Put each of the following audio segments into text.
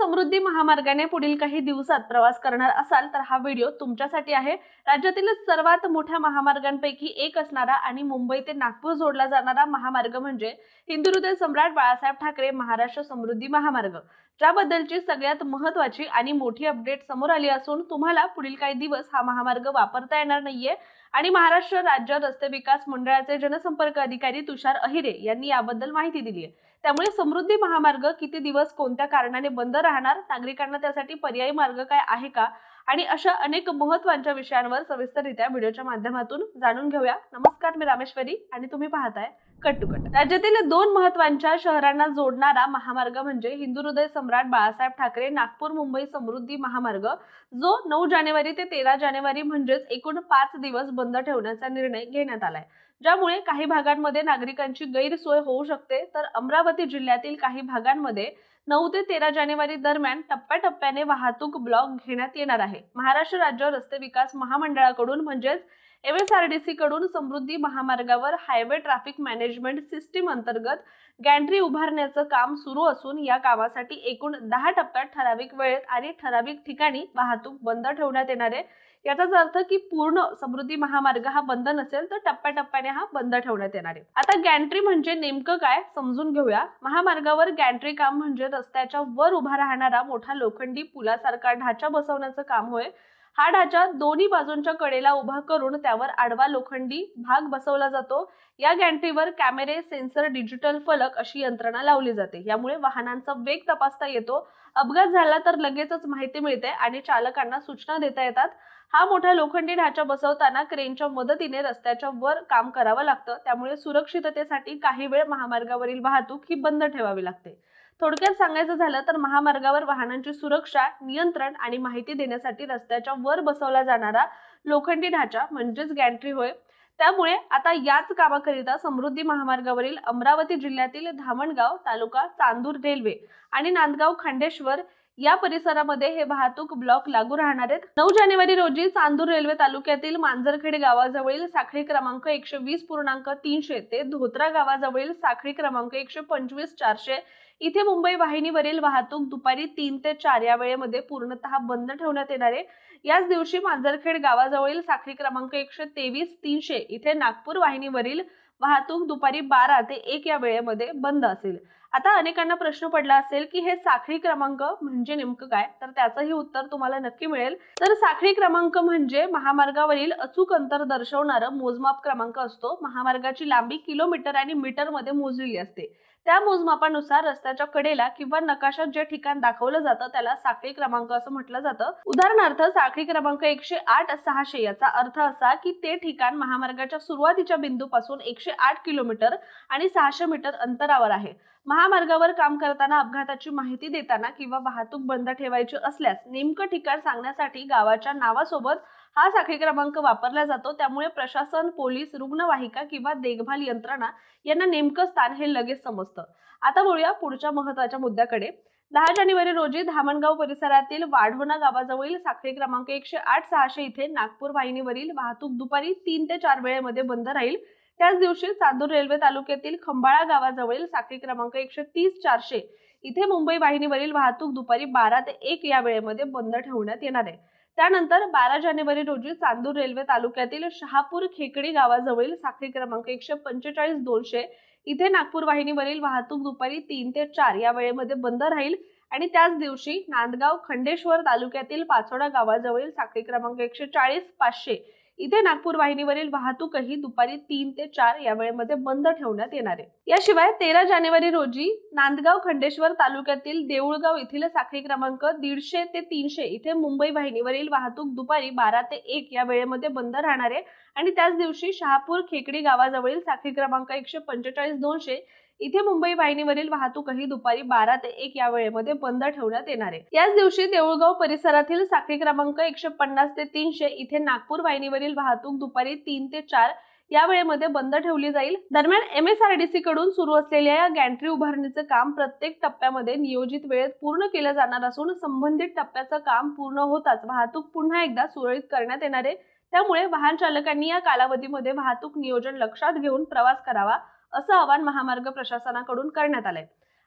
समृद्धी महामार्गाने पुढील काही दिवसात प्रवास करणार असाल तर हा व्हिडिओ तुमच्यासाठी आहे। राज्यातील सर्वात मोठ्या महामार्गांपैकी एक असणारा आणि मुंबई ते नागपूर जोडला जाणारा महामार्ग म्हणजे हिंदुहृदय सम्राट बाळासाहेब ठाकरे महाराष्ट्र समृद्धी महामार्ग, ज्याबद्दलची सगळ्यात महत्त्वाची आणि मोठी अपडेट समोर आली असून तुम्हाला पुढील काही दिवस हा महामार्ग वापरता येणार नाहीये आणि महाराष्ट्र राज्य रस्ते विकास मंडळाचे जनसंपर्क अधिकारी तुषार अहिरे यांनी याबद्दल माहिती दिली आहे। त्यामुळे समृद्धी महामार्ग किती दिवस कोणत्या कारणाने बंद राहणार, नागरिकांना त्यासाठी पर्यायी मार्ग काय आहे का आणि अशा अनेक महत्त्वाच्या विषयांवर सविस्तररित्या व्हिडिओच्या माध्यमातून जाणून घेऊया। नमस्कार, मी रामेश्वरी आणि तुम्ही पाहताय कट टू कट। राज्यातील दोन महत्त्वाच्या शहरांना जोडणारा महामार्ग म्हणजे हिंदुहृदय सम्राट बाळासाहेब ठाकरे नागपूर मुंबई समृद्धी महामार्ग, जो 9 जानेवारी ते 13 जानेवारी म्हणजेच एकूण 5 दिवस बंद ठेवण्याचा निर्णय घेण्यात आलाय, ज्यामुळे काही भागांमध्ये नागरिकांची गैरसोय होऊ शकते। तर अमरावती जिल्ह्यातील काही भागांमध्ये 9 ते 13 जानेवारी दरम्यान टप्प्याटप्प्याने वाहतूक ब्लॉक घेण्यात येणार आहे। महाराष्ट्र राज्य रस्ते विकास महामंडळाकडून म्हणजेच MSRDC कडून समृद्धी महामार्गावर हायवे ट्रॅफिक मॅनेजमेंट सिस्टीम अंतर्गत गॅन्ट्री उभारण्याचं काम सुरू असून या कामासाठी एकूण 10 टप्प्यात ठराविक वेळेत आणि ठराविक ठिकाणी वाहतूक बंद ठेवण्यात येणार आहे। याचाच अर्थ की पूर्ण समृद्धी महामार्ग हा बंद नसेल तर टप्प्याटप्प्याने हा बंद ठेवण्यात येणार आहे। आता गॅन्ट्री म्हणजे नेमकं काय समजून घेऊया। महामार्गावर गॅन्ट्री काम म्हणजे रस्त्याच्या वर उभा राहणारा मोठा लोखंडी पुलासारखा ढाचा बसवण्याचं काम होय। हा ढाचा दोन्ही बाजूंच्या कडेला उभा करून त्यावर आडवा लोखंडी भाग बसवला जातो। या गॅन्ट्रीवर कॅमेरे, सेन्सर, डिजिटल फलक अशी यंत्रणा लावली जाते। यामुळे वाहनांचा वेग तपासता येतो, अपघात झाला तर लगेचच माहिती मिळते आणि चालकांना सूचना देता येतात। हा मोठा लोखंडी ढाचा बसवताना क्रेनच्या मदतीने रस्त्याच्या वर काम करावं लागतं, त्यामुळे सुरक्षिततेसाठी काही वेळ महामार्गावरील वाहतूक ही बंद ठेवावी लागते। थोडक्यात सांगायचं झालं तर महामार्गावर वाहनांची सुरक्षा, नियंत्रण आणि माहिती देण्यासाठी रस्त्याच्या वर बसवला जाणारा लोखंडी ढाचा म्हणजेच गॅन्ट्री होय। त्यामुळे आता याच कामाकरिता समृद्धी महामार्गावरील अमरावती जिल्ह्यातील धामणगाव तालुका, चांदूर रेल्वे आणि नांदगाव खंडेश्वर या परिसरामध्ये हे वाहतूक ब्लॉक लागू राहणार आहेत। 9 जानेवारी रोजी चांदूर रेल्वे तालुक्यातील मांजरखेड गावाजवळील साखळी क्रमांक 120.300 ते धोत्रा गावाजवळील साखळी क्रमांक 125.400 इथे मुंबई वाहिनीवरील वाहतूक दुपारी 3 ते 4 या वेळेमध्ये पूर्णतः बंद ठेवण्यात येणार आहे। याच दिवशी मांजरखेड गावाजवळील साखळी क्रमांक 123.300 इथे नागपूर वाहिनीवरील वाहतूक दुपारी 12 ते 1 या वेळेमध्ये बंद असेल। आता अनेकांना प्रश्न पडला असेल की हे साखळी क्रमांक म्हणजे नेमकं काय, तर त्याचंही उत्तर तुम्हाला नक्की मिळेल। तर साखळी क्रमांक म्हणजे महामार्गावरील अचूक अंतर दर्शवणारा मोजमाप क्रमांक असतो। महामार्गाची लांबी किलोमीटर आणि मीटर मध्ये मोजलेली असते। त्या मोजमापानुसार रस्त्याच्या कडेला किंवा नकाशात जे ठिकाण दाखवलं जातं त्याला साखळी क्रमांक असं म्हटलं जातं। उदाहरणार्थ साखळी क्रमांक 108.600 याचा अर्थ असा की ते ठिकाण महामार्गाच्या सुरुवातीच्या बिंदूपासून 108 किलोमीटर आणि 600 मीटर अंतरावर आहे। महामार्गावर काम करताना अपघाताची माहिती देताना किंवा वाहतूक बंद ठेवायची असल्यास नेमकं ठिकाण सांगण्यासाठी गावाच्या नावासोबत हा साखळी क्रमांक वापरला जातो। त्यामुळे प्रशासन, पोलीस, रुग्णवाहिका किंवा देखभाल यंत्रणा यांना नेमकं स्थान हे लगेच समजतं। आता बोलूया पुढच्या महत्त्वाच्या मुद्द्याकडे। 10 जानेवारी रोजी धामणगाव परिसरातील वाढोणा गावाजवळील साखळी क्रमांक 108.600 इथे नागपूर वाहिनीवरील वाहतूक दुपारी 3 ते 4 वेळेमध्ये बंद राहील। त्याच दिवशी चांदूर रेल्वे तालुक्यातील खंबाळा गावाजवळील साखळी क्रमांक 130.400 इथे मुंबई वाहिनीवरील वाहतूक दुपारी 12 ते 1 या वेळेमध्ये बंद ठेवण्यात येणार आहे। त्यानंतर 12 जानेवारी रोजी चांदूर रेल्वे तालुक्यातील शहापूर खेकडी गावाजवळील साखळी क्रमांक 145.200 इथे नागपूर वाहिनीवरील वाहतूक दुपारी 3 ते 4 या वेळेमध्ये बंद राहील आणि त्याच दिवशी नांदगाव खंडेश्वर तालुक्यातील पाचोडा गावाजवळील साखळी क्रमांक 140.500 इथे नागपूर वाहिनीवरील वाहतूकही दुपारी 3 ते 4 या वेळेमध्ये बंद ठेवण्यात येणार आहे। याशिवाय 13 जानेवारी रोजी नांदगाव खंडेश्वर तालुक्यातील देऊळगाव येथील साखळी क्रमांक 150 ते 300 इथे मुंबई वाहिनीवरील वाहतूक दुपारी 12 ते 1 या वेळेमध्ये बंद राहणार आहे आणि त्याच दिवशी शहापूर खेकडी गावाजवळील साखळी क्रमांक 145.200 इथे मुंबई वाहिनीवरील वाहतूकही दुपारी 12 ते 1 या वेळेमध्ये बंद ठेवण्यात येणार आहे। याच दिवशी देऊळगाव परिसरातील साखळी क्रमांक 150 ते 300 इथे नागपूर वाहिनीवरील वाहतूक दुपारी 3 ते 4 या वेळेमध्ये बंद ठेवली जाईल। दरम्यान MSRDC कडून सुरू असलेल्या या गॅन्ट्री उभारणीचं काम प्रत्येक टप्प्यामध्ये नियोजित वेळेत पूर्ण केलं जाणार असून संबंधित टप्प्याचं काम पूर्ण होताच वाहतूक पुन्हा एकदा सुरळीत करण्यात येणार आहे। त्यामुळे वाहन चालकांनी या कालावधीमध्ये वाहतूक नियोजन लक्षात घेऊन प्रवास करावा असं आवाहन महामार्ग प्रशासनाकडून करण्यात आलंय।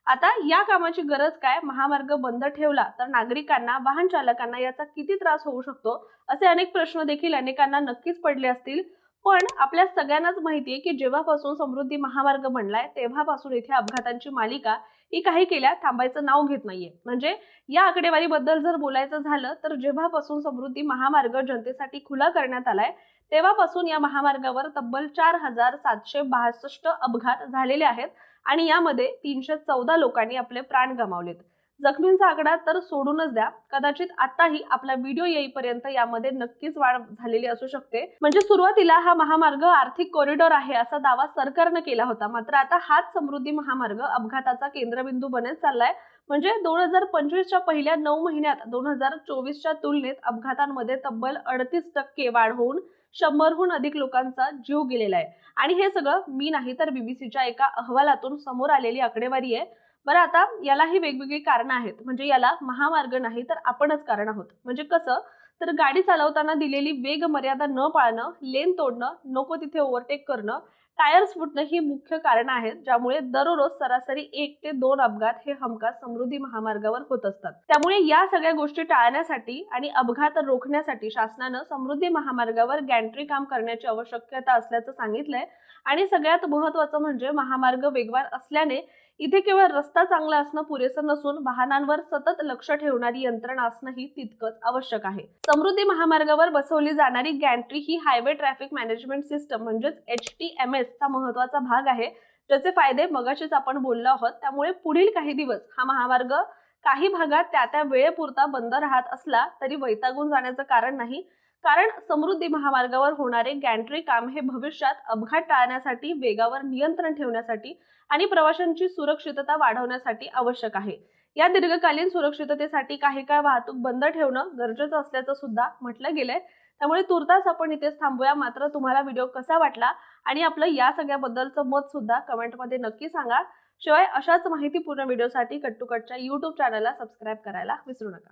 आता या कामाची गरज काय, महामार्ग बंद ठेवला तर नागरिकांना, वाहन चालकांना याचा किती त्रास होऊ शकतो, असे अनेक प्रश्न देखील अनेकांना नक्कीच पडले असतील. पण आपल्या सगळ्यांनाच माहितीये की जेव्हापासून समृद्धी महामार्ग बनलाय तेव्हापासून इथे अपघातांची मालिका ही काही केल्या थांबायचं नाव घेत नाहीये. म्हणजे या आकडेवारीबद्दल जर बोलायचं झालं तर जेव्हापासून समृद्धी महामार्ग जनतेसाठी खुला करण्यात आलाय तेव्हापासून या महामार्गावर तब्बल 4762 अपघात झालेले आहेत आणि यामध्ये 314 लोकांनी आपले प्राण गमावलेत. जखमींचा आकडा तर सोडूनच द्या, कदाचित आताही आपला व्हिडिओ येईपर्यंत यामध्ये नक्कीच वाढ झालेली असू शकते. म्हणजे सुरुवातीला हा महामार्ग आर्थिक कॉरिडॉर आहे असा दावा सरकारने केला होता, मात्र आता हाच समृद्धी महामार्ग अपघाताचा केंद्रबिंदू बनत चाललाय. म्हणजे 2025च्या पहिल्या 9 महिन्यात 2024च्या तुलनेत अपघातांमध्ये तब्बल 38% वाढ होऊन 100हून अधिक लोकांचा जीव गेलेला आहे. आणि हे सगळं मी नाही तर बीबीसीच्या एका अहवालातून समोर आलेली आकडेवारी आहे. बरं, आता यालाही वेगवेगळी कारणं आहेत. म्हणजे याला महामार्ग नाही तर आपणच कारण आहोत. म्हणजे कसं, तर गाडी चालवताना दिलेली वेग मर्यादा न पाळणं, लेन तोडणं, नको तिथे ओव्हरटेक करणं, टायर्स फुटणं ही मुख्य कारणं आहेत, ज्यामुळे दररोज सरासरी 1 ते 2 अपघात हे हमखास समृद्धी महामार्गावर होत असतात. त्यामुळे या सगळ्या गोष्टी टाळण्यासाठी आणि अपघात रोखण्यासाठी शासनानं समृद्धी महामार्गावर गॅन्ट्री काम करण्याची आवश्यकता असल्याचं सांगितलंय. आणि सगळ्यात महत्त्वाचं म्हणजे महामार्ग वेगवान असल्याने इथे केवळ रस्ता चांगला असणं पुरेसं नसून वाहनांवर सतत लक्ष ठेवणारी यंत्रणा असणंही तितकंच आवश्यक आहे. समृद्धी महामार्गावर बसवली जाणारी गॅन्ट्री ही हायवे ट्रॅफिक मॅनेजमेंट सिस्टम म्हणजेच HTMS चा महत्त्वाचा भाग आहे, ज्याचे फायदे मगाशीच आपण बोललो आहोत. त्यामुळे पुढील काही दिवस हा महामार्ग काही भागात त्या वेळेपुरता बंद राहत असला तरी वैतागून जाण्याचं कारण नाही. कारण समृद्धी महामार्गावर होणारे गॅन्ट्री काम हे भविष्यात अपघात टाळण्यासाठी, वेगावर नियंत्रण ठेवण्यासाठी आणि प्रवाशांची सुरक्षितता वाढवण्यासाठी आवश्यक आहे. या दीर्घकालीन सुरक्षिततेसाठी काही काळ वाहतूक बंद ठेवणं गरजेचं असल्याचं सुद्धा म्हटलं गेलंय. त्यामुळे तुर्तास आपण इथेच थांबूया. मात्र तुम्हाला व्हिडिओ कसा वाटला आणि आपलं या सगळ्याबद्दलचं मत सुद्धा कमेंटमध्ये नक्की सांगा. शिवाय अशाच माहितीपूर्ण व्हिडिओसाठी कट टू कटच्या YouTube चॅनलला सबस्क्राईब करायला विसरू नका.